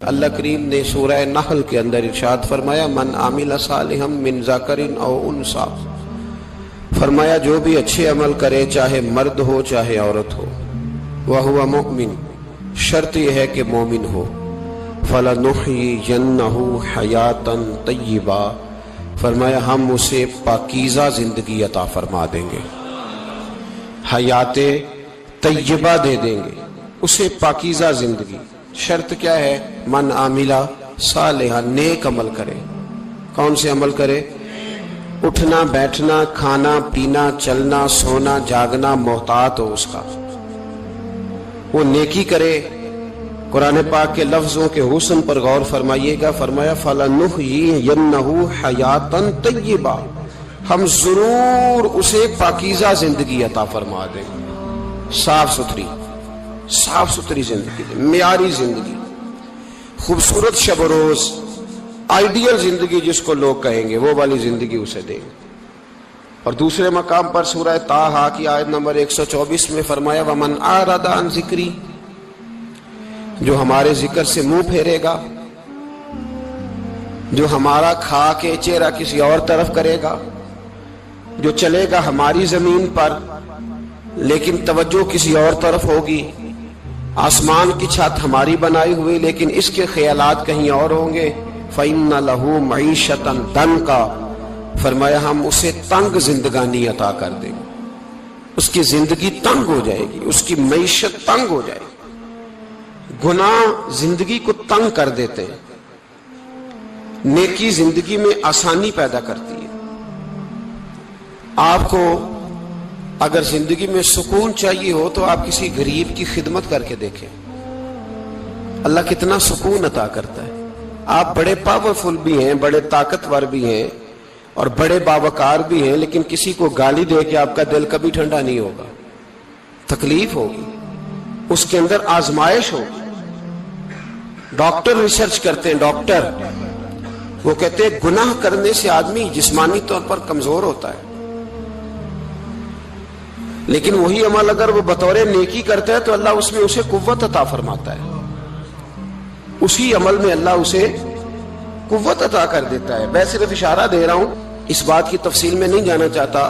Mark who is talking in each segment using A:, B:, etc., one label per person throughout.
A: اللہ کریم نے سورہ نحل کے اندر ارشاد فرمایا من عامل صالحا من ذکر او انثی، فرمایا جو بھی اچھے عمل کرے چاہے مرد ہو چاہے عورت ہو، وہو مؤمن، شرط یہ ہے کہ مومن ہو، فلنحیینہ حیاتا طیبہ، فرمایا ہم اسے پاکیزہ زندگی عطا فرما دیں گے، حیات طیبہ دے دیں گے اسے، پاکیزہ زندگی۔ شرط کیا ہے؟ من عاملہ صالحا، نیک عمل کرے۔ کون سے عمل کرے؟ اٹھنا بیٹھنا کھانا پینا چلنا سونا جاگنا محتاط ہو اس کا، وہ نیکی کرے۔ قرآن پاک کے لفظوں کے حسن پر غور فرمائیے گا، فرمایا فَلَنُحْيِيَنَّهُ حَيَاتًا طَيِّبَةً، ہم ضرور اسے پاکیزہ زندگی عطا فرما دیں گے، صاف ستھری زندگی، معیاری زندگی، خوبصورت شب و روز، آئیڈیل زندگی جس کو لوگ کہیں گے، وہ والی زندگی اسے دیں گے۔ اور دوسرے مقام پر سورہ طٰہٰ کی آیت نمبر 124 میں فرمایا وَمَنْ أَعْرَضَ عَنْ ذِكْرِی، جو ہمارے ذکر سے منہ پھیرے گا، جو ہمارا کھا کے چہرہ کسی اور طرف کرے گا، جو چلے گا ہماری زمین پر لیکن توجہ کسی اور طرف ہوگی، آسمان کی چھت ہماری بنائی ہوئی لیکن اس کے خیالات کہیں اور ہوں گے، فَإِنَّ لَهُ مَعِيشَةً ضَنْكًا، فرمایا ہم اسے تنگ زندگانی عطا کر دیں گے، اس کی زندگی تنگ ہو جائے گی، اس کی معیشت تنگ ہو جائے گی۔ گناہ زندگی کو تنگ کر دیتے ہیں، نیکی زندگی میں آسانی پیدا کرتی ہے۔ آپ کو اگر زندگی میں سکون چاہیے ہو تو آپ کسی غریب کی خدمت کر کے دیکھیں، اللہ کتنا سکون عطا کرتا ہے۔ آپ بڑے پاورفل بھی ہیں، بڑے طاقتور بھی ہیں اور بڑے باوقار بھی ہیں، لیکن کسی کو گالی دے کے آپ کا دل کبھی ٹھنڈا نہیں ہوگا، تکلیف ہوگی، اس کے اندر آزمائش ہوگی۔ ڈاکٹر ریسرچ کرتے ہیں، ڈاکٹر وہ کہتے ہیں گناہ کرنے سے آدمی جسمانی طور پر کمزور ہوتا ہے، لیکن وہی عمل اگر وہ بطور نیکی کرتا ہے تو اللہ اس میں اسے قوت عطا فرماتا ہے، اسی عمل میں اللہ اسے قوت عطا کر دیتا ہے۔ میں صرف اشارہ دے رہا ہوں، اس بات کی تفصیل میں نہیں جانا چاہتا۔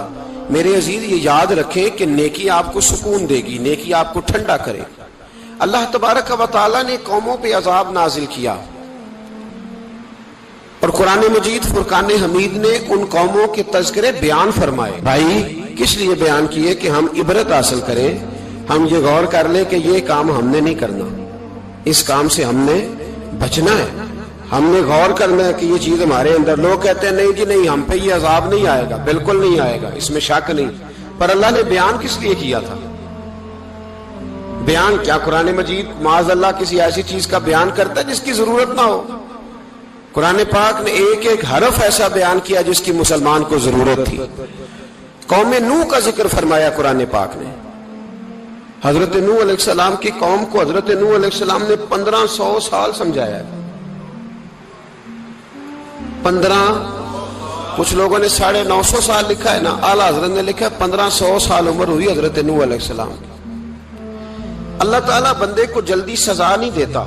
A: میرے عزیز یہ یاد رکھیں کہ نیکی آپ کو سکون دے گی، نیکی آپ کو ٹھنڈا کرے گی۔ اللہ تبارک و تعالیٰ نے قوموں پہ عذاب نازل کیا اور قرآن مجید فرقان حمید نے ان قوموں کے تذکرے بیان فرمائے۔ بھائی کس لیے بیان کیے؟ کہ ہم عبرت حاصل کریں، ہم یہ غور کر لیں کہ یہ کام ہم نے نہیں کرنا، اس کام سے ہم نے بچنا ہے، ہم نے غور کرنا ہے کہ یہ چیز ہمارے اندر۔ لوگ کہتے ہیں نہیں جی نہیں، ہم پہ یہ عذاب نہیں آئے گا، بالکل نہیں آئے گا، اس میں شک نہیں۔ پر اللہ نے بیان کس لیے کیا تھا؟ بیان کیا قرآن مجید معاذ اللہ کسی ایسی چیز کا بیان کرتا ہے جس کی ضرورت نہ ہو؟ قرآن پاک نے ایک ایک حرف ایسا بیان کیا جس کی مسلمان کو ضرورت تھی۔ قوم نوح کا ذکر فرمایا قرآن پاک نے، حضرت نوح علیہ السلام کی قوم کو حضرت نوح علیہ السلام نے 1500 سال سمجھایا ہے، 15، کچھ لوگوں نے 950 سال لکھا ہے نا، اعلیٰ حضرت نے لکھا ہے 1500 سال عمر ہوئی حضرت نوح علیہ السلام کی۔ اللہ تعالیٰ بندے کو جلدی سزا نہیں دیتا،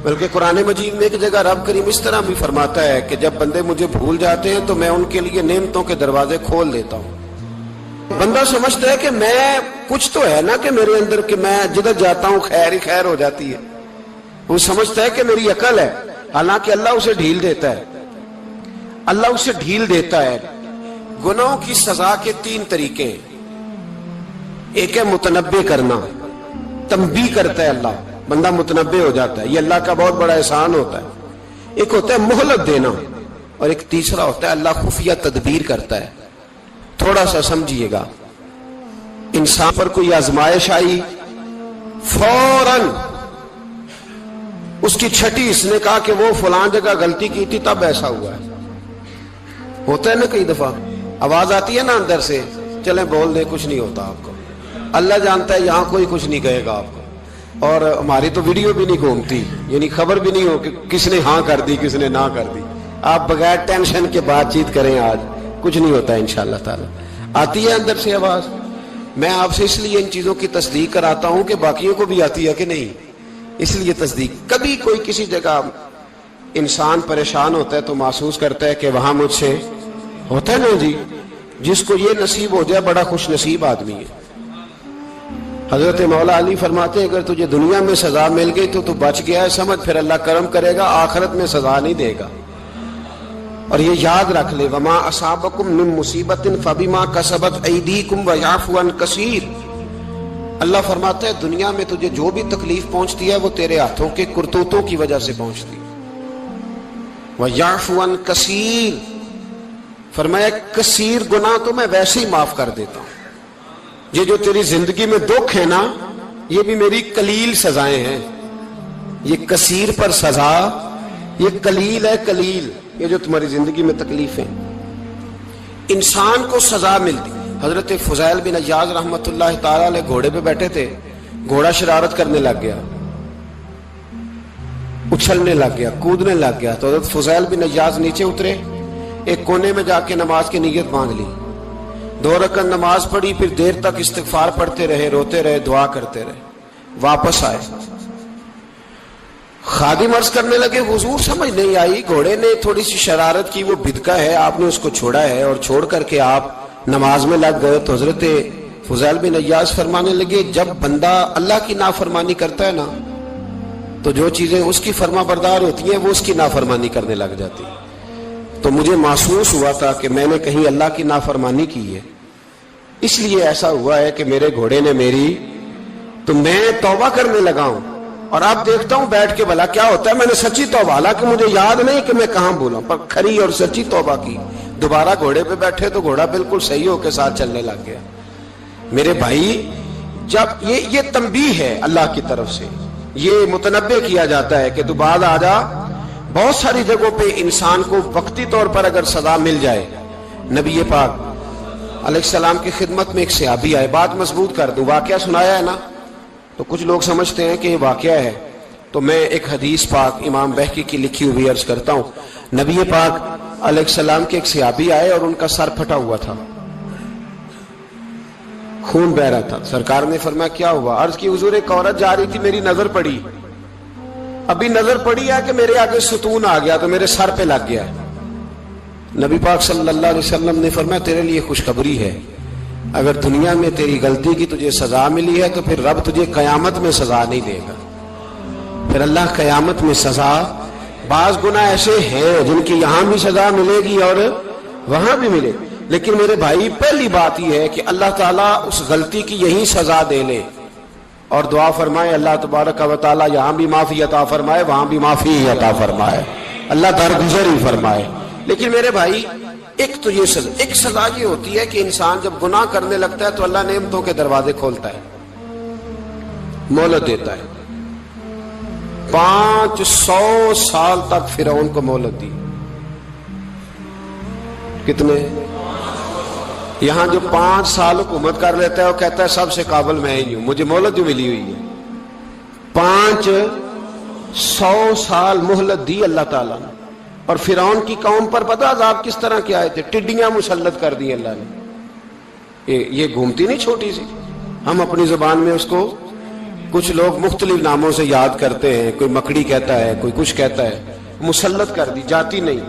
A: بلکہ قرآن مجید میں ایک جگہ رب کریم اس طرح بھی فرماتا ہے کہ جب بندے مجھے بھول جاتے ہیں تو میں ان کے لیے نعمتوں کے دروازے کھول دیتا ہوں۔ بندہ سمجھتا ہے کہ میں کچھ تو ہے نا کہ میرے اندر کہ میں جدھر جاتا ہوں خیر ہی خیر ہو جاتی ہے، وہ سمجھتا ہے کہ میری عقل ہے، حالانکہ اللہ اسے ڈھیل دیتا ہے، اللہ اسے ڈھیل دیتا ہے۔ گناہوں کی سزا کے 3 طریقے ہیں، ایک ہے متنبع کرنا، تنبیہ کرتا ہے اللہ، بندہ متنبع ہو جاتا ہے، یہ اللہ کا بہت بڑا احسان ہوتا ہے۔ ایک ہوتا ہے مہلت دینا، اور ایک تیسرا ہوتا ہے اللہ خفیہ تدبیر کرتا ہے۔ تھوڑا سا سمجھیے گا، انسان پر کوئی آزمائش آئی، فوراً اس کی چھٹی اس نے کہا کہ وہ فلاں جگہ غلطی کی تھی تب ایسا ہوا ہے۔ ہوتا ہے نا کئی دفعہ آواز آتی ہے نا اندر سے، چلیں بول دیں کچھ نہیں ہوتا آپ کو، اللہ جانتا ہے یہاں کوئی کچھ نہیں کہے گا آپ کو، اور ہماری تو ویڈیو بھی نہیں گھومتی، یعنی خبر بھی نہیں ہو کہ کس نے ہاں کر دی کس نے نہ کر دی۔ آپ بغیر ٹینشن کے بات چیت کریں، آج کچھ نہیں ہوتا انشاءاللہ تعالی۔ آتی ہے اندر سے آواز، میں آپ سے اس لیے ان چیزوں کی تصدیق کراتا ہوں کہ باقیوں کو بھی آتی ہے کہ نہیں، اس لیے تصدیق. کبھی کوئی کسی جگہ انسان پریشان ہوتا ہے تو محسوس کرتا ہے کہ وہاں مجھ سے ہوتا ہے نا جی. جس کو یہ نصیب ہو جائے بڑا خوش نصیب آدمی ہے. حضرت مولا علی فرماتے ہیں اگر تجھے دنیا میں سزا مل گئی تو تو بچ گیا ہے سمجھ, پھر اللہ کرم کرے گا, آخرت میں سزا نہیں دے گا. اور یہ یاد رکھ لے, وما اصابکم من مصیبت فبما کسبت ایدیکم ویعفو عن کثیر. اللہ فرماتا ہے دنیا میں تجھے جو بھی تکلیف پہنچتی ہے وہ تیرے ہاتھوں کے کرتوتوں کی وجہ سے پہنچتی ہے. ویعفو عن کثیر, فرمایا کثیر گناہ تو میں ویسے ہی معاف کر دیتا ہوں. یہ جو تیری زندگی میں دکھ ہے نا, یہ بھی میری قلیل سزائیں ہیں. یہ کثیر پر سزا, یہ قلیل ہے قلیل. یہ جو تمہاری زندگی میں تکلیفیں انسان کو سزا ملتی. حضرت فضیل بن عیاض رحمت اللہ تعالی علیہ گھوڑے پہ بیٹھے تھے, گھوڑا شرارت کرنے لگ گیا, اچھلنے لگ گیا, کودنے لگ گیا. تو حضرت فضیل بن عیاض نیچے اترے, ایک کونے میں جا کے نماز کی نیت باندھ لی, 2 رکعت نماز پڑھی, پھر دیر تک استغفار پڑھتے رہے, روتے رہے, دعا کرتے رہے. واپس آئے, خادم عرض کرنے لگے حضور سمجھ نہیں آئی, گھوڑے نے تھوڑی سی شرارت کی, وہ بدکا ہے, آپ نے اس کو چھوڑا ہے اور چھوڑ کر کے آپ نماز میں لگ گئے. تو حضرت فضیل بن عیاض فرمانے لگے جب بندہ اللہ کی نافرمانی کرتا ہے نا تو جو چیزیں اس کی فرما بردار ہوتی ہیں وہ اس کی نافرمانی کرنے لگ جاتی. تو مجھے محسوس ہوا تھا کہ میں نے کہیں اللہ کی نافرمانی کی ہے, اس لیے ایسا ہوا ہے کہ میرے گھوڑے نے میری, تو میں توبہ کرنے لگا ہوں. اور اب دیکھتا ہوں بیٹھ کے بھلا کیا ہوتا ہے. میں نے سچی توبہ, حالانکہ مجھے یاد نہیں کہ میں کہاں بولا, پر کھری اور سچی توبہ کی. دوبارہ گھوڑے پہ بیٹھے تو گھوڑا بالکل صحیح ہو کے ساتھ چلنے لگ گیا. میرے بھائی جب یہ تنبیہ ہے اللہ کی طرف سے, یہ متنبہ کیا جاتا ہے کہ تو بعد آ جا. بہت ساری جگہوں پہ انسان کو وقتی طور پر اگر سزا مل جائے, نبی پاک علیہ السلام کی خدمت میں ایک صحابی آئے, بات مضبوط کر دوں, واقعہ سنایا ہے نا تو کچھ لوگ سمجھتے ہیں کہ یہ واقعہ ہے, تو میں ایک حدیث پاک امام بہقی کی لکھی ہوئی عرض کرتا ہوں. نبی پاک علیہ السلام کے ایک صحابی آئے اور ان کا سر پھٹا ہوا تھا, خون بہ رہا تھا. سرکار نے فرمایا کیا ہوا؟ عرض کی حضور ایک عورت جا رہی تھی, میری نظر پڑی, ابھی نظر پڑی ہے کہ میرے آگے ستون آ گیا تو میرے سر پہ لگ گیا. نبی پاک صلی اللہ علیہ وسلم نے فرمایا تیرے لیے خوشخبری ہے, اگر دنیا میں تیری غلطی کی تجھے سزا ملی ہے تو پھر رب تجھے قیامت میں سزا نہیں دے گا. پھر اللہ قیامت میں سزا, بعض گناہ ایسے ہیں جن کی یہاں بھی سزا ملے گی اور وہاں بھی ملے, لیکن میرے بھائی پہلی بات یہ ہے کہ اللہ تعالیٰ اس غلطی کی یہی سزا دے لے اور دعا فرمائے اللہ تبارک و تعالیٰ یہاں بھی معافی عطا فرمائے, وہاں بھی معافی عطا فرمائے, اللہ درگزر ہی فرمائے. لیکن میرے بھائی ایک تو یہ سزا, ایک سزا یہ ہوتی ہے کہ انسان جب گناہ کرنے لگتا ہے تو اللہ نعمتوں کے دروازے کھولتا ہے, مہلت دیتا ہے. 500 سال تک فرعون کو مہلت دی. کتنے؟ یہاں جو 5 سال حکومت کر لیتا ہے وہ کہتا ہے سب سے قابل میں ہی ہوں, مجھے مہلت جو ملی ہوئی ہے. 500 سال مہلت دی اللہ تعالیٰ نے. اور فرعون کی قوم پر پتہ عذاب کس طرح کے آئے تھے؟ ٹڈیاں مسلط کر دی اللہ نے. یہ گھومتی نہیں چھوٹی سی, ہم اپنی زبان میں اس کو کچھ لوگ مختلف ناموں سے یاد کرتے ہیں, کوئی مکڑی کہتا ہے, کوئی کچھ کہتا ہے. مسلط کر دی, جاتی نہیں.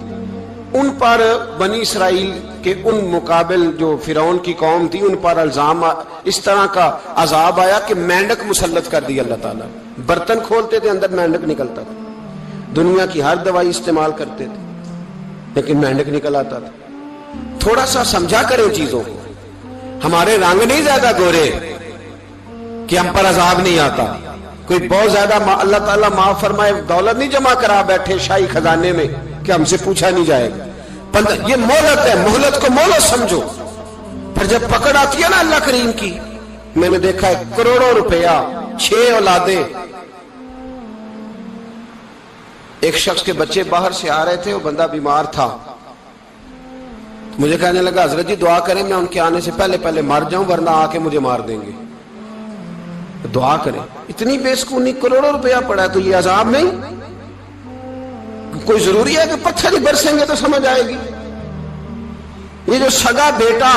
A: ان پر بنی اسرائیل کے ان مقابل جو فرعون کی قوم تھی ان پر الزام اس طرح کا عذاب آیا کہ مینڈک مسلط کر دی اللہ تعالیٰ. برتن کھولتے تھے اندر مینڈک نکلتا تھا, دنیا کی ہر دوائی استعمال کرتے تھے لیکن مینڈک نکل آتا تھا. تھوڑا سا سمجھا کریں چیزوں کو. ہمارے رنگ نہیں زیادہ گورے کہ ہم پر عذاب نہیں آتا. کوئی بہت زیادہ اللہ تعالیٰ معاف فرمائے دولت نہیں جمع کرا بیٹھے شاہی خزانے میں کہ ہم سے پوچھا نہیں جائے گا. یہ مہلت ہے, مہلت کو مہلت سمجھو. پھر جب پکڑ آتی ہے نا اللہ کریم کی, میں نے دیکھا ہے کروڑوں روپیہ, 6 اولادیں. ایک شخص کے بچے باہر سے آ رہے تھے, وہ بندہ بیمار تھا, مجھے کہنے لگا حضرت جی دعا کریں میں ان کے آنے سے پہلے مر جاؤں ورنہ آ کے مجھے مار دیں گے, دعا کریں. اتنی بے سکونی, کروڑوں روپیہ پڑا ہے تو یہ عذاب نہیں؟ کوئی ضروری ہے کہ پتھر ہی برسیں گے تو سمجھ آئے گی؟ یہ جو سگا بیٹا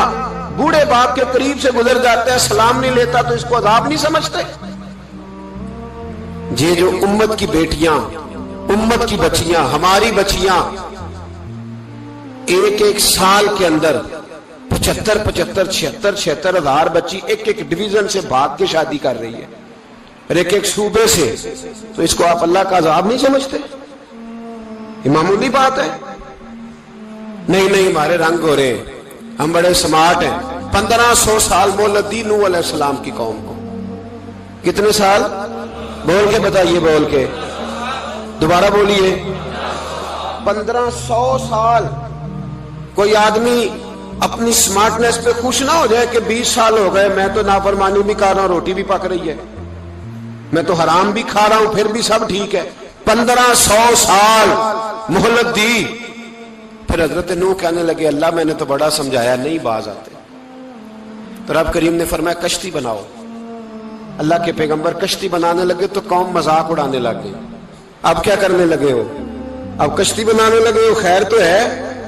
A: بوڑھے باپ کے قریب سے گزر جاتا ہے, سلام نہیں لیتا تو اس کو عذاب نہیں سمجھتے؟ یہ جو امت کی بیٹیاں، امت کی بچیاں، ہماری بچیاں ایک سال کے اندر 75,000 ہزار بچی ایک ڈویژن سے بھاگ کے شادی کر رہی ہے، اور ایک صوبے سے، تو اس کو آپ اللہ کا عذاب نہیں سمجھتے؟ یہ معمولی بات ہے؟ نہیں ہمارے رنگ ہو رہے ہیں، ہم بڑے سمارٹ ہیں۔ 1500 سال مہلت دی نوح علیہ السلام کی قوم کو۔ کتنے سال؟ بول کے بتائیے، بول کے دوبارہ بولیے۔ 1500 سال۔ کوئی آدمی اپنی سمارٹنس پہ خوش نہ ہو جائے کہ 20 سال ہو گئے، میں تو نافرمانی بھی کر رہا ہوں، روٹی بھی پک رہی ہے، میں تو حرام بھی کھا رہا ہوں، پھر بھی سب ٹھیک ہے۔ 1500 سال مہلت دی۔ پھر حضرت نوح کہنے لگے اللہ میں نے تو بڑا سمجھایا، نہیں باز آتے۔ تو رب کریم نے فرمایا کشتی بناؤ۔ اللہ کے پیغمبر کشتی بنانے لگے تو قوم مذاق اڑانے لگ گئی۔ اب کیا کرنے لگے ہو؟ اب کشتی بنانے لگے ہو، خیر تو ہے،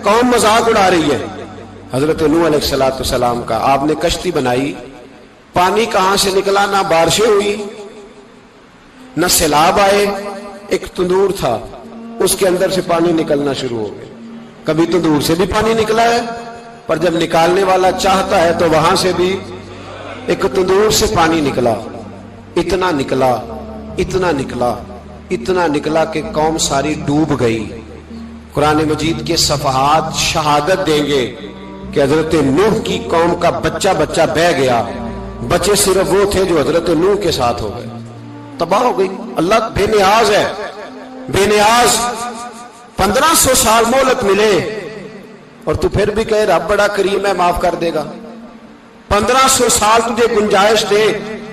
A: قوم مذاق اڑا رہی ہے حضرت نوح علیہ السلام کا۔ آپ نے کشتی بنائی، پانی کہاں سے نکلا؟ نہ بارشیں ہوئی، نہ سیلاب آئے، ایک تندور تھا، اس کے اندر سے پانی نکلنا شروع ہو گیا۔ کبھی تندور سے بھی پانی نکلا ہے، پر جب نکالنے والا چاہتا ہے تو وہاں سے بھی ایک تندور سے پانی نکلا۔ اتنا نکلا، اتنا نکلا، اتنا نکلا کہ قوم ساری ڈوب گئی۔ قرآن مجید کے صفحات شہادت دیں گے کہ حضرت نوح کی قوم کا بچہ بہ گیا، بچے صرف وہ تھے جو حضرت نوح کے ساتھ ہو گئے، تباہ ہو گئی۔ اللہ بے نیاز ہے، بے نیاز۔ 1500 سال مہلت ملے اور تو پھر بھی کہے رب بڑا کریم ہے، معاف کر دے گا۔ 1500 سال تجھے گنجائش دے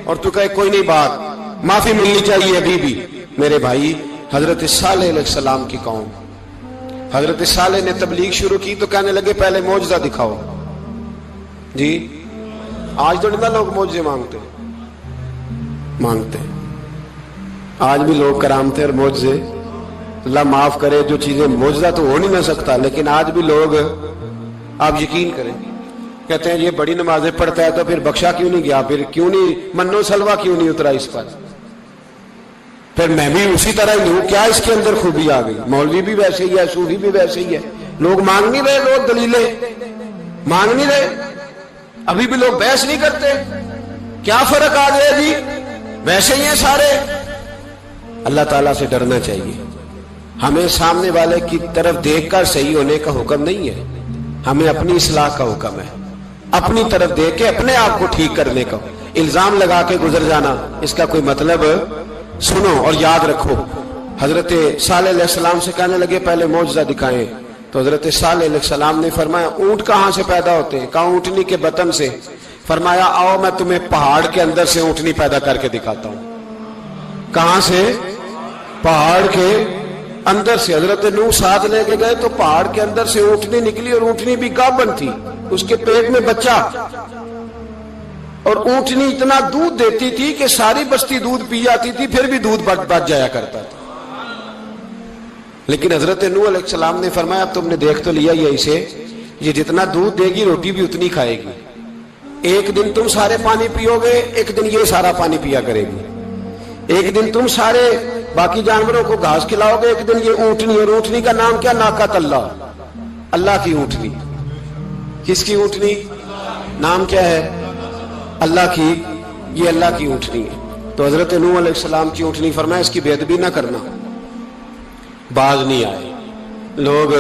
A: اور تو کہے کوئی نہیں، بات معافی ملنی چاہیے ابھی بھی۔ میرے بھائی، حضرت صالح علیہ السلام کی قوم، حضرت صالح نے تبلیغ شروع کی تو کہنے لگے پہلے معجزہ دکھاؤ۔ جی آج تو نہیں لوگ معجزے مانگتے، آج بھی لوگ کرامتے اور معجزے، اللہ معاف کرے، جو چیزیں معجزہ تو ہو نہیں نہ سکتا، لیکن آج بھی لوگ، آپ یقین کریں، کہتے ہیں یہ بڑی نمازیں پڑھتا ہے تو پھر بخشا کیوں نہیں گیا، پھر کیوں نہیں منو سلوا کیوں نہیں اترا اس پر، پھر میں بھی اسی طرح ہی ہوں، کیا اس کے اندر خوبی آ گئی؟ مولوی بھی ویسے ہی ہے، صوفی بھی ویسے ہی ہے، لوگ مانگ نہیں رہے، لوگ دلیلیں مانگ نہیں رہے، ابھی بھی لوگ بحث نہیں کرتے، کیا فرق آ گیا جی؟ ویسے ہی ہیں سارے۔ اللہ تعالیٰ سے ڈرنا چاہیے، ہمیں سامنے والے کی طرف دیکھ کر صحیح ہونے کا حکم نہیں ہے، ہمیں اپنی اصلاح کا حکم ہے، اپنی طرف دیکھ کے اپنے آپ کو ٹھیک کرنے کا۔ الزام لگا کے گزر جانا، اس کا کوئی مطلب سنو اور یاد رکھو۔ حضرت صالح علیہ السلام سے کہنے لگے پہلے معجزہ دکھائیں، تو حضرت صالح علیہ السلام نے فرمایا اونٹ کہاں سے پیدا ہوتے ہیں؟ کہا اونٹنی کے بطن سے۔ فرمایا آؤ میں تمہیں پہاڑ کے اندر سے اونٹنی پیدا کر کے دکھاتا ہوں۔ کہاں سے؟ پہاڑ کے اندر سے۔ حضرت نوح ساتھ لے کے گئے تو پہاڑ کے اندر سے اونٹنی نکلی، اور اونٹنی بھی گابن تھی، اس کے پیٹ میں بچہ، اور اونٹنی اتنا دودھ دیتی تھی کہ ساری بستی دودھ پی جاتی تھی، پھر بھی دودھ بچ جایا کرتا تھا۔ لیکن حضرت نوح علیہ السلام نے فرمایا اب تم نے دیکھ تو لیا یہ اسے، یہ جتنا دودھ دے گی روٹی بھی اتنی کھائے گی، ایک دن تم سارے پانی پیو گے، ایک دن یہ سارا پانی پیا کرے گی، ایک دن تم سارے باقی جانوروں کو گھاس کھلاؤ گے، ایک دن یہ اونٹنی، اور اونٹنی کا نام کیا؟ ناقۃ اللہ، اللہ کی اونٹنی۔ کس کی اونٹنی؟ نام کیا ہے؟ اللہ کی، یہ اللہ کی اونٹنی ہے۔ تو حضرت نوح علیہ السلام کی اونٹنی، فرمایا اس کی بے ادبی نہ کرنا۔ باز نہیں آئے لوگ،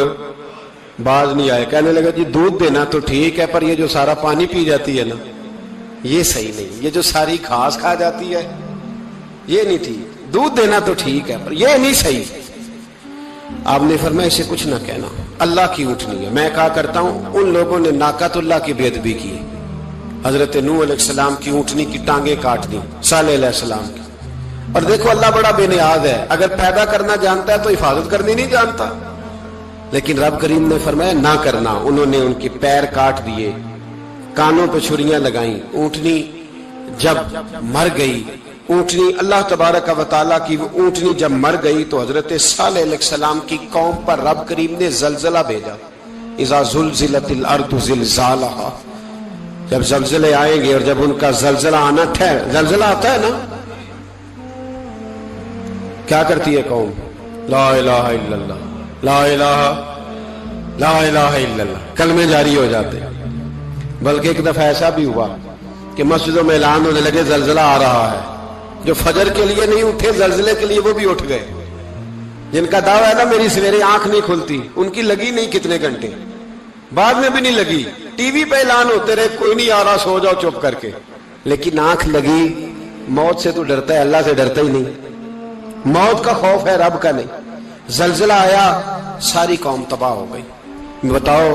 A: باز نہیں آئے، کہنے لگا جی دودھ دینا تو ٹھیک ہے، پر یہ جو سارا پانی پی جاتی ہے نا یہ صحیح نہیں، یہ جو ساری گھاس کھا جاتی ہے یہ نہیں ٹھیک، دودھ دینا تو ٹھیک ہے پر یہ نہیں صحیح۔ آپ نے فرمایا اسے کچھ نہ کہنا، اللہ کی اونٹنی ہے۔ میں کہا کرتا ہوں ان لوگوں نے ناقۃ اللہ کی بے ادبی کی، حضرت نوح علیہ السلام کی اونٹنی کی ٹانگیں کاٹ دی، صالح علیہ السلام کی۔ اور دیکھو اللہ بڑا بے نیاز ہے، اگر پیدا کرنا جانتا ہے تو حفاظت کرنی نہیں جانتا، لیکن رب کریم نے فرمایا نہ کرنا۔ انہوں نے ان کے پیر کاٹ دیے، کانوں پہ چھریاں لگائیں۔ اونٹنی جب مر گئی، اونٹنی اللہ تبارک و تعالیٰ کی وہ اونٹنی جب مر گئی تو حضرت صالح علیہ السلام کی قوم پر رب کریم نے زلزلہ بھیجا۔ اذا زلزلت الارض زلزالہا، جب زلزلے آئیں گے اور جب ان کا زلزلہ آنا زلزلہ آتا ہے نا، کیا کرتی ہے قوم؟ لا الہ الا اللہ، لا الہ الا اللہ، کلمے جاری ہو جاتے۔ بلکہ ایک دفعہ ایسا بھی ہوا کہ مسجدوں میں اعلان ہونے لگے زلزلہ آ رہا ہے، جو فجر کے لیے نہیں اٹھے زلزلے کے لیے وہ بھی اٹھ گئے، جن کا دعویٰ ہے نا میری سویرے آنکھ نہیں کھلتی، ان کی لگی نہیں کتنے گھنٹے، بعد میں بھی نہیں لگی، ٹی وی پہ اعلان ہوتے رہے کوئی نہیں آ رہا، سو جاؤ چپ کر کے، لیکن آنکھ لگی۔ موت سے تو ڈرتا ہے، اللہ سے ڈرتا ہی نہیں، موت کا خوف ہے رب کا نہیں۔ زلزلہ آیا، ساری قوم تباہ ہو گئی۔ بتاؤ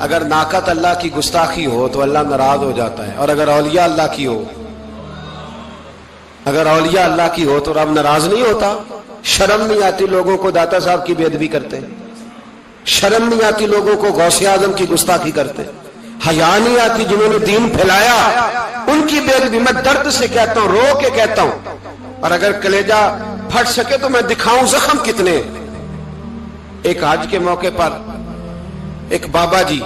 A: اگر ناقت اللہ کی گستاخی ہو تو اللہ ناراض ہو جاتا ہے، اور اگر اولیاء اللہ کی ہو، اگر اولیاء اللہ کی ہو تو رب ناراض نہیں ہوتا؟ شرم نہیں آتی لوگوں کو داتا صاحب کی بے ادبی کرتے، شرم نہیں آتی لوگوں کو غوث اعظم کی گستاخی کرتے، حیا نہیں آتی جنہوں نے دین پھیلایا ان کی بے ادبی؟ میں درد سے کہتا ہوں، رو کے کہتا ہوں، اور اگر کلیجہ پھٹ سکے تو میں دکھاؤں زخم کتنے۔ ایک حج کے موقع پر ایک بابا جی،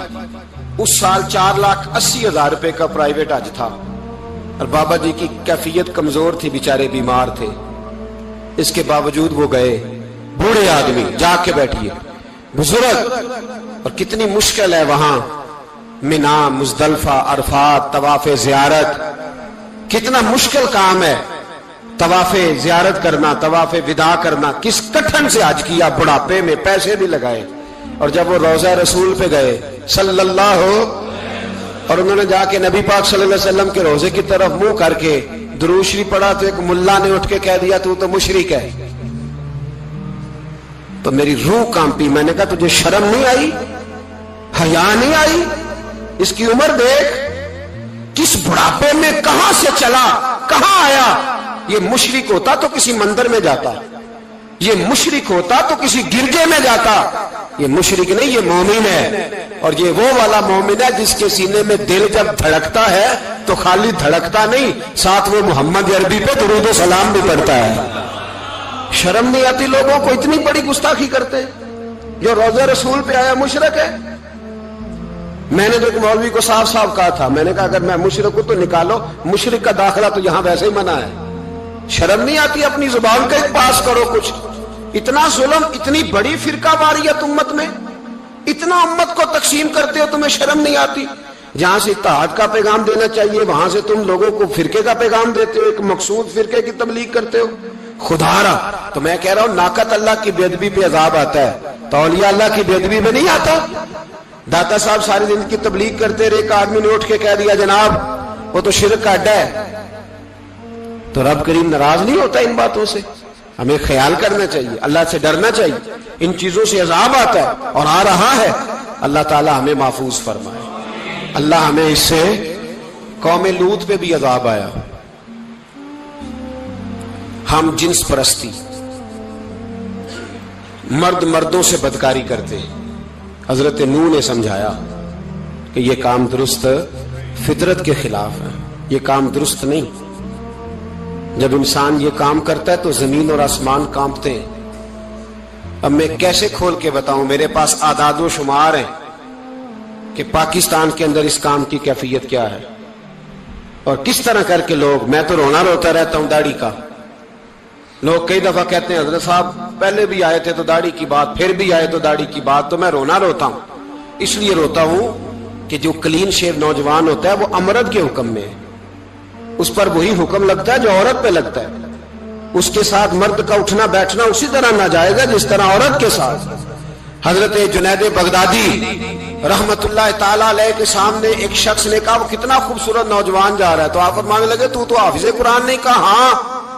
A: اس سال 4,80,000 روپے کا پرائیویٹ حج تھا، اور بابا جی کی کیفیت کمزور تھی، بیچارے بیمار تھے، اس کے باوجود وہ گئے۔ بوڑھے آدمی، جا کے بیٹھیے، بزرگ، اور کتنی مشکل ہے وہاں منا، مزدلفہ، عرفات، طواف زیارت، کتنا مشکل کام ہے طواف زیارت کرنا، طواف وداع کرنا۔ کس کٹھن سے حج کیا، بڑھاپے میں پیسے بھی لگائے، اور جب وہ روضہ رسول پہ گئے صلی اللہ، اور انہوں نے جا کے نبی پاک صلی اللہ علیہ وسلم کے روضے کی طرف منہ کر کے درود شریف پڑھا تو ایک ملا نے اٹھ کے کہہ دیا تو تو مشرک ہے۔ تو میری روح کانپی، میں نے کہا تجھے شرم نہیں آئی، حیا نہیں آئی؟ اس کی عمر دیکھ، کس بڑھاپے میں کہاں سے چلا، کہاں آیا۔ یہ مشرک ہوتا تو کسی مندر میں جاتا، یہ مشرک ہوتا تو کسی گرجے میں جاتا، یہ مشرک نہیں، یہ مومن ہے، اور یہ وہ والا مومن ہے جس کے سینے میں دل جب دھڑکتا ہے تو خالی دھڑکتا نہیں، ساتھ وہ محمد عربی پہ درود و سلام بھی پڑھتا ہے۔ شرم نہیں آتی لوگوں کو؟ اتنی بڑی گستاخی کرتے ہیں۔ جو روضہ رسول پہ آیا مشرک ہے۔ میں نے تو ایک مولوی کو صاف صاف کہا تھا، میں نے کہا اگر میں مشرک ہوں تو نکالو، مشرک کا داخلہ تو یہاں ویسے ہی منع ہے۔ شرم نہیں آتی؟ اپنی زبان کا ایک پاس کرو کچھ۔ اتنا ظلم، اتنی بڑی فرقہ واریت امت میں، اتنا امت کو تقسیم کرتے ہو، تمہیں شرم نہیں آتی؟ جہاں سے اتحاد کا پیغام دینا چاہیے وہاں سے تم لوگوں کو فرقے کا پیغام دیتے ہو، ایک مقصود فرقے کی تبلیغ کرتے ہو۔ خدا را، تو میں کہہ رہا ہوں ناقت اللہ کی بے ادبی پہ عذاب آتا ہے تو اولیاء اللہ کی بے ادبی میں نہیں آتا؟ داتا صاحب ساری دن کی تبلیغ کرتے رہے، ایک آدمی نے اٹھ کے کہہ دیا جناب وہ تو شرک کا اڈا ہے، تو رب کریم ناراض نہیں ہوتا ان باتوں سے؟ ہمیں خیال کرنا چاہیے، اللہ سے ڈرنا چاہیے، ان چیزوں سے عذاب آتا ہے اور آ رہا ہے۔ اللہ تعالی ہمیں محفوظ فرمائے۔ اللہ ہمیں اس سے، قوم لوط پہ بھی عذاب آیا، ہم جنس پرستی، مرد مردوں سے بدکاری کرتے ہیں۔ حضرت نوح نے سمجھایا کہ یہ کام درست، فطرت کے خلاف ہے، یہ کام درست نہیں۔ جب انسان یہ کام کرتا ہے تو زمین اور آسمان کانپتے ہیں۔ اب میں کیسے کھول کے بتاؤں، میرے پاس اعداد و شمار ہیں کہ پاکستان کے اندر اس کام کی کیفیت کیا ہے، اور کس طرح کر کے لوگ، میں تو رونا روتا رہتا ہوں داڑھی کا۔ لوگ کئی دفعہ کہتے ہیں حضرت صاحب پہلے بھی آئے تھے تو داڑھی کی بات، پھر بھی آئے تو داڑھی کی بات، تو میں رونا روتا ہوں۔ اس لیے روتا ہوں کہ جو کلین شیو نوجوان ہوتا ہے وہ امرد کے حکم میں ہے، اس پر وہی حکم لگتا ہے جو عورت پہ لگتا ہے، اس کے ساتھ مرد کا اٹھنا بیٹھنا اسی طرح ناجائز ہے جس طرح عورت کے ساتھ۔ حضرت جنید بغدادی رحمت اللہ تعالیٰ علیہ کے سامنے ایک شخص نے کہا وہ کتنا خوبصورت نوجوان جا رہا ہے، تو آپ فرمانے لگے تو حافظ قرآن نہیں؟ کہا ہاں۔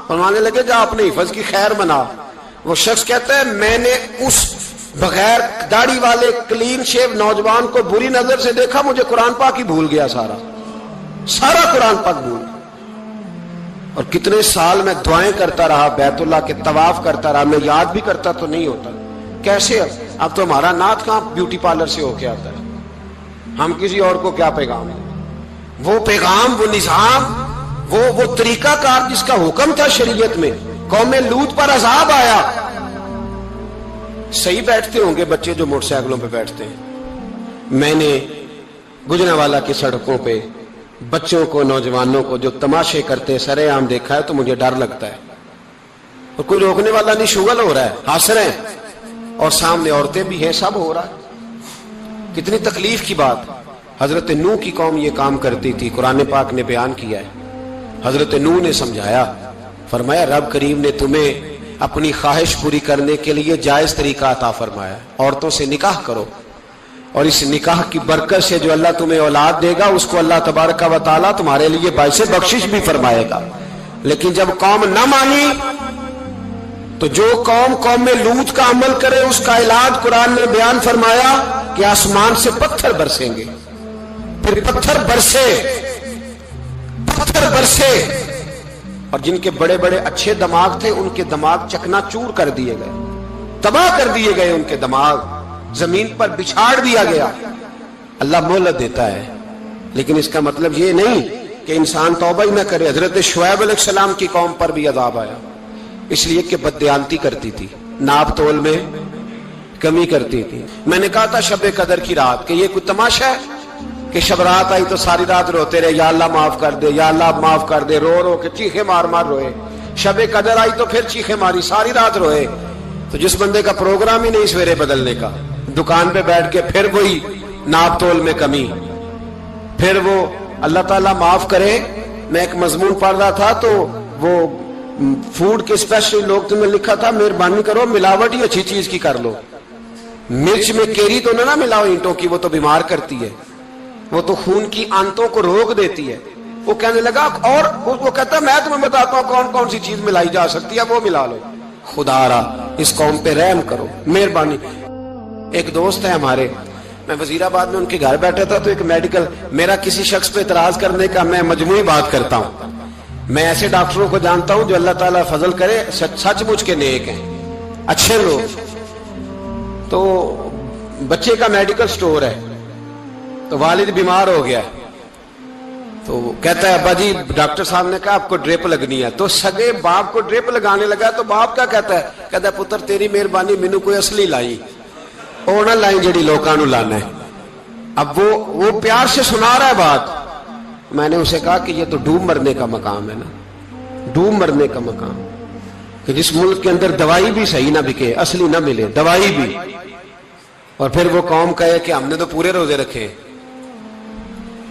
A: فرمانے لگے جا اپنے حفظ کی خیر بنا۔ وہ شخص کہتا ہے میں نے اس بغیر داڑھی والے کلین شیو نوجوان کو بری نظر سے دیکھا، مجھے قرآن پاک ہی بھول گیا، سارا قرآن پاک بھول گیا۔ اور کتنے سال میں دعائیں کرتا رہا، بیت اللہ کے طواف کرتا رہا، میں یاد بھی کرتا تو نہیں ہوتا۔ کیسے؟ اب تو ہمارا نعت کہاں بیوٹی پارلر سے ہو کے آتا ہے، ہم کسی اور کو کیا پیغام ہے؟ وہ پیغام، وہ نظام، وہ طریقہ کار جس کا حکم تھا شریعت میں، قوم لوط پر عذاب آیا۔ صحیح بیٹھتے ہوں گے بچے جو موٹر سائیکلوں پہ بیٹھتے ہیں، میں نے گجرانوالہ کی سڑکوں پہ بچوں کو، نوجوانوں کو جو تماشے کرتے سرے عام دیکھا ہے تو مجھے ڈر لگتا ہے۔ اور کوئی روکنے والا نہیں، شغل ہو رہا ہے، ہنس رہے ہیں، اور سامنے عورتیں بھی ہیں، سب ہو رہا ہے۔ کتنی تکلیف کی بات۔ حضرت نوح کی قوم یہ کام کرتی تھی، قرآن پاک نے بیان کیا ہے۔ حضرت نوح نے سمجھایا، فرمایا رب کریم نے تمہیں اپنی خواہش پوری کرنے کے لیے جائز طریقہ عطا فرمایا، عورتوں سے نکاح کرو، اور اس نکاح کی برکت سے جو اللہ تمہیں اولاد دے گا اس کو اللہ تبارک و تعالیٰ تمہارے لیے باعث بخشش بھی فرمائے گا۔ لیکن جب قوم نہ مانی تو جو قوم میں لوط کا عمل کرے اس کا علاج قرآن نے بیان فرمایا کہ آسمان سے پتھر برسیں گے، پھر پتھر برسے، اور جن کے بڑے بڑے اچھے دماغ تھے ان کے دماغ چکنا چور کر دیے گئے، تباہ کر دیے گئے، ان کے دماغ زمین پر بچھاڑ دیا گیا۔ اللہ مہلت دیتا ہے، لیکن اس کا مطلب یہ نہیں کہ انسان توبہ ہی نہ کرے۔ حضرت شعیب علیہ السلام کی قوم پر بھی عذاب آیا، اس لیے کہ بددیانتی کرتی تھی، ناپ تول میں کمی کرتی تھی۔ میں نے کہا تھا شب قدر کی رات کہ یہ کوئی تماشا ہے کہ شب رات آئی تو ساری رات روتے رہے، یا اللہ معاف کر دے، یا اللہ معاف کر دے، رو رو کے چیخے مار مار روئے۔ شب قدر آئی تو پھر چیخے ماری، ساری رات روئے۔ تو جس بندے کا پروگرام ہی نہیں سویرے بدلنے کا، دکان پہ بیٹھ کے پھر وہی ناپ تول میں کمی، پھر وہ اللہ تعالیٰ معاف کرے۔ میں ایک مضمون پڑھ رہا تھا تو وہ فوڈ کے اسپیشل لوگ تمہیں لکھا تھا مہربانی کرو ملاوٹ ہی اچھی چیز کی کر لو، مرچ میں کیری تو نہ ملاؤ اینٹوں کی، وہ تو بیمار کرتی ہے، وہ تو خون کی آنتوں کو روک دیتی ہے۔ وہ کہنے لگا، اور وہ کہتا میں تمہیں بتاتا ہوں کون کون سی چیز ملائی جا سکتی ہے، وہ ملا لو۔ خدا را اس قوم پہ رحم کرو، مہربانی۔ ایک دوست ہے ہمارے، میں وزیر آباد میں ان کے گھر بیٹھا تھا تو ایک میڈیکل، میرا کسی شخص پہ اعتراض کرنے کا میں مجموعی بات کرتا ہوں۔ میں ایسے ڈاکٹروں کو جانتا ہوں جو اللہ تعالیٰ فضل کرے سچ مچ کے نیک ہیں، اچھے لوگ۔ تو بچے کا میڈیکل سٹور ہے، تو والد بیمار ہو گیا، تو کہتا ہے ابا جی ڈاکٹر صاحب نے کہا آپ کو ڈرپ لگنی ہے، تو سگے باپ کو ڈرپ لگانے لگا۔ تو باپ کیا کہتا ہے پتر تیری مہربانی، مینوں کوئی اصلی لائی، وہ نہ لائیں جڑی لوکاں نو لانا ہے۔ اب وہ پیار سے سنا رہا ہے بات۔ میں نے اسے کہا کہ یہ تو ڈوب مرنے کا مقام ہے نا، ڈوب مرنے کا مقام، کہ جس ملک کے اندر دوائی بھی صحیح نہ بکے، اصلی نہ ملے دوائی بھی، اور پھر وہ قوم کہے کہ ہم نے تو پورے روزے رکھے،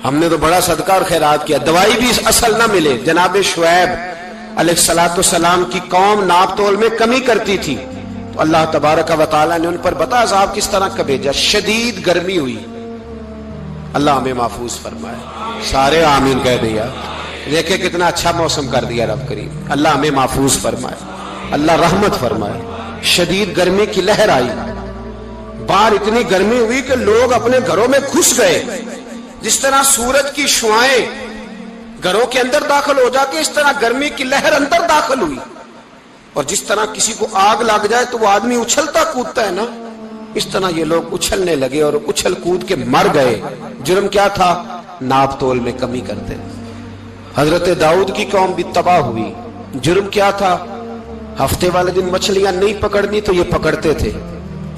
A: ہم نے تو بڑا صدقہ اور خیرات کیا، دوائی بھی اصل نہ ملے۔ جناب شعیب علیہ السلام کی قوم ناپ تول میں کمی کرتی تھی، تو اللہ تبارک و تعالیٰ نے ان پر بتا عذاب کس طرح کا بھیجا، شدید گرمی ہوئی۔ اللہ ہمیں محفوظ فرمائے، سارے آمین کہہ دیا۔ دیکھیں کتنا اچھا موسم کر دیا رب کریم، اللہ ہمیں محفوظ فرمائے، اللہ رحمت فرمائے۔ شدید گرمی کی لہر آئی، باہر اتنی گرمی ہوئی کہ لوگ اپنے گھروں میں گھس گئے۔ جس طرح سورج کی شعائیں گھروں کے اندر داخل ہو جاتی، اس طرح گرمی کی لہر اندر داخل ہوئی، اور جس طرح کسی کو آگ لگ جائے تو وہ آدمی اچھلتا کودتا ہے نا، اس طرح یہ لوگ اچھلنے لگے اور اچھل کود کے مر گئے۔ جرم کیا تھا؟ ناپ تول میں کمی کرتے۔ حضرت داؤد کی قوم بھی تباہ ہوئی، جرم کیا تھا؟ ہفتے والے دن مچھلیاں نہیں پکڑنی تو یہ پکڑتے تھے۔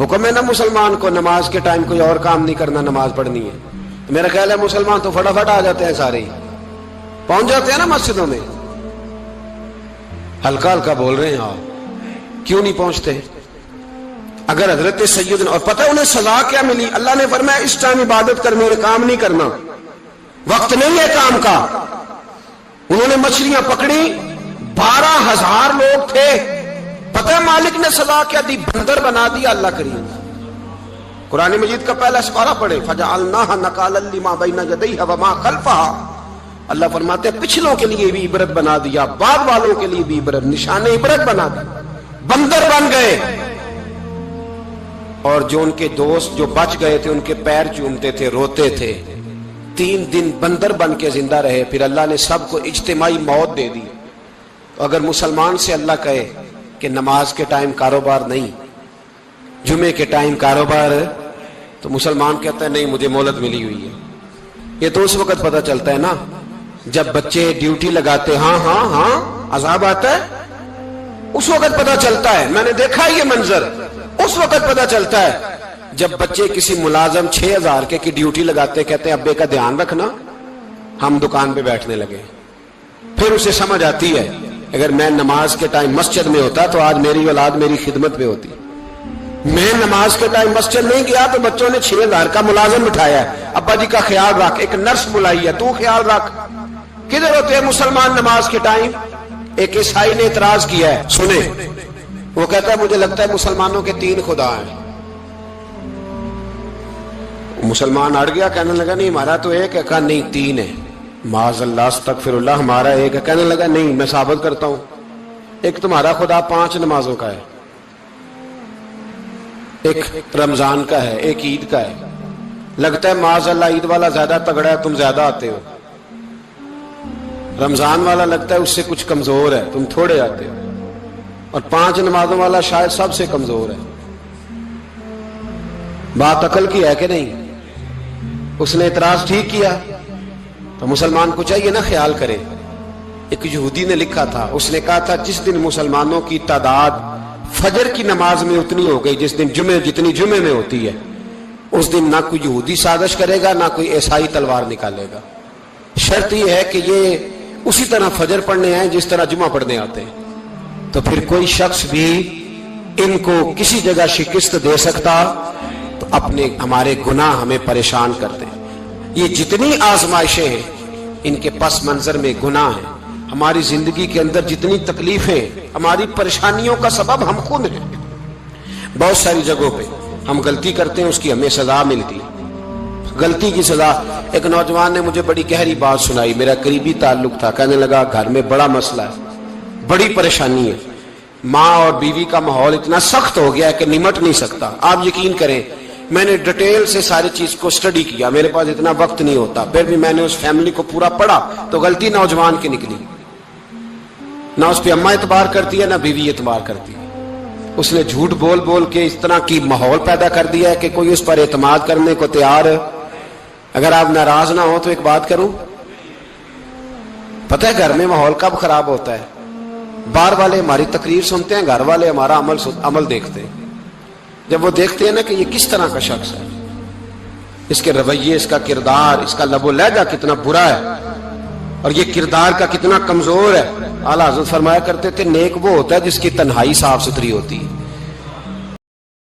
A: حکم ہے نا مسلمان کو نماز کے ٹائم کوئی اور کام نہیں کرنا، نماز پڑھنی ہے۔ میرا خیال ہے مسلمان تو فٹافٹ آ جاتے ہیں، سارے ہی پہنچ جاتے ہیں نا مسجدوں میں۔ ہلکا ہلکا بول رہے ہیں آپ، کیوں نہیں پہنچتے؟ اگر حضرت سیدنا، اور پتہ انہیں سزا کیا ملی؟ اللہ نے فرمایا اس ٹائم عبادت کر، میرے کام نہیں کرنا، وقت نہیں ہے کام کا۔ انہوں نے مچھلیاں پکڑی، 12,000 لوگ تھے، پتہ ہے مالک نے سزا کیا دی؟ بندر بنا دیا اللہ کریم۔ قرآن مجید کا پہلا سپارہ پڑھے، فَجَعَلْنَاهَا نَكَالًا لِمَا بَيْنَ يَدَيْهَا وَمَا خَلْفَهَا۔ اللہ فرماتے ہیں پچھلوں کے لیے بھی عبرت بنا دیا، بعد والوں کے لیے بھی عبرت، نشان عبرت بنا دیا۔ بندر بن گئے، اور جو ان کے دوست جو بچ گئے تھے ان کے پیر چومتے تھے، روتے تھے۔ 3 دن بندر بن کے زندہ رہے، پھر اللہ نے سب کو اجتماعی موت دے دی۔ اگر مسلمان سے اللہ کہے کہ نماز کے ٹائم کاروبار نہیں، جمعے کے ٹائم کاروبار، تو مسلمان کہتا ہے نہیں مجھے مہلت ملی ہوئی ہے۔ یہ تو اس وقت پتہ چلتا ہے نا جب بچے ڈیوٹی لگاتے، ہاں ہاں ہاں عذاب آتا ہے، اس وقت پتہ چلتا ہے۔ میں نے دیکھا یہ منظر، اس وقت پتہ چلتا ہے جب بچے کسی ملازم 6,000 کے کی ڈیوٹی لگاتے، کہتے ہیں ابے کا دھیان رکھنا، ہم دکان پہ بیٹھنے لگے۔ پھر اسے سمجھ آتی ہے اگر میں نماز کے ٹائم مسجد میں ہوتا تو آج میری اولاد میری خدمت میں ہوتی. میں نماز کے ٹائم مسجد نہیں گیا تو بچوں نے 6,000 کا ملازم بٹھایا ہے, ابا جی کا خیال رکھ, ایک نرس بلائی ہے, تو خیال رکھ. کدھر ہوتے ہیں مسلمان نماز کے ٹائم؟ ایک عیسائی نے اعتراض کیا ہے, سنیں, وہ کہتا ہے مجھے لگتا ہے مسلمانوں کے 3 خدا ہیں. مسلمان اڑ گیا, کہنے لگا نہیں ہمارا تو ایک ہے. کہا نہیں 3 ہے. معاذ اللہ استغفر اللہ, ہمارا ایک ہے. کہنے لگا نہیں میں ثابت کرتا ہوں, ایک تمہارا خدا 5 نمازوں کا ہے, ایک رمضان کا ہے, ایک عید کا ہے. لگتا ہے معاذ اللہ عید والا زیادہ تگڑا ہے, تم زیادہ آتے ہو. رمضان والا لگتا ہے اس سے کچھ کمزور ہے, تم تھوڑے آتے ہو. اور 5 نمازوں والا شاید سب سے کمزور ہے. بات عقل کی ہے کہ نہیں؟ اس نے اعتراض ٹھیک کیا. تو مسلمان کو چاہیے نا خیال کرے. ایک یہودی نے لکھا تھا, اس نے کہا تھا جس دن مسلمانوں کی تعداد فجر کی نماز میں اتنی ہو گئی جس دن جتنی جمعے میں ہوتی ہے, اس دن نہ کوئی یہودی سازش کرے گا نہ کوئی عیسائی تلوار نکالے گا. شرط یہ ہے کہ یہ اسی طرح فجر پڑھنے آئے جس طرح جمعہ پڑھنے آتے ہیں. تو پھر کوئی شخص بھی ان کو کسی جگہ شکست دے سکتا تو اپنے ہمارے گناہ ہمیں پریشان کرتے ہیں. یہ جتنی آزمائشیں ہیں ان کے پس منظر میں گناہ ہیں. ہماری زندگی کے اندر جتنی تکلیفیں, ہماری پریشانیوں کا سبب ہم خود ہیں. بہت ساری جگہوں پہ ہم غلطی کرتے ہیں, اس کی ہمیں سزا ملتی, غلطی کی سزا. ایک نوجوان نے مجھے بڑی گہری بات سنائی, میرا قریبی تعلق تھا. کہنے لگا گھر میں بڑا مسئلہ ہے, بڑی پریشانی ہے, ماں اور بیوی کا ماحول اتنا سخت ہو گیا ہے کہ نمٹ نہیں سکتا. آپ یقین کریں میں نے ڈیٹیل سے ساری چیز کو سٹڈی کیا, میرے پاس اتنا وقت نہیں ہوتا, پھر بھی میں نے اس فیملی کو پورا پڑھا تو غلطی نوجوان کی نکلی. نہ اس پہ اماں اعتبار کرتی ہے نہ بیوی اعتبار کرتی ہے. اس نے جھوٹ بول بول کے اس طرح کی ماحول پیدا کر دیا ہے کہ کوئی اس پر اعتماد کرنے کو تیار ہے. اگر آپ ناراض نہ ہو تو ایک بات کروں, پتہ ہے گھر میں ماحول کب خراب ہوتا ہے؟ باہر والے ہماری تقریر سنتے ہیں, گھر والے ہمارا عمل دیکھتے ہیں. جب وہ دیکھتے ہیں نا کہ یہ کس طرح کا شخص ہے, اس کے رویے, اس کا کردار, اس کا لب و لہجہ کتنا برا ہے اور یہ کردار کا کتنا کمزور ہے. اعلیٰ حضرت فرمایا کرتے تھے نیک وہ ہوتا ہے جس کی تنہائی صاف ستھری ہوتی ہے.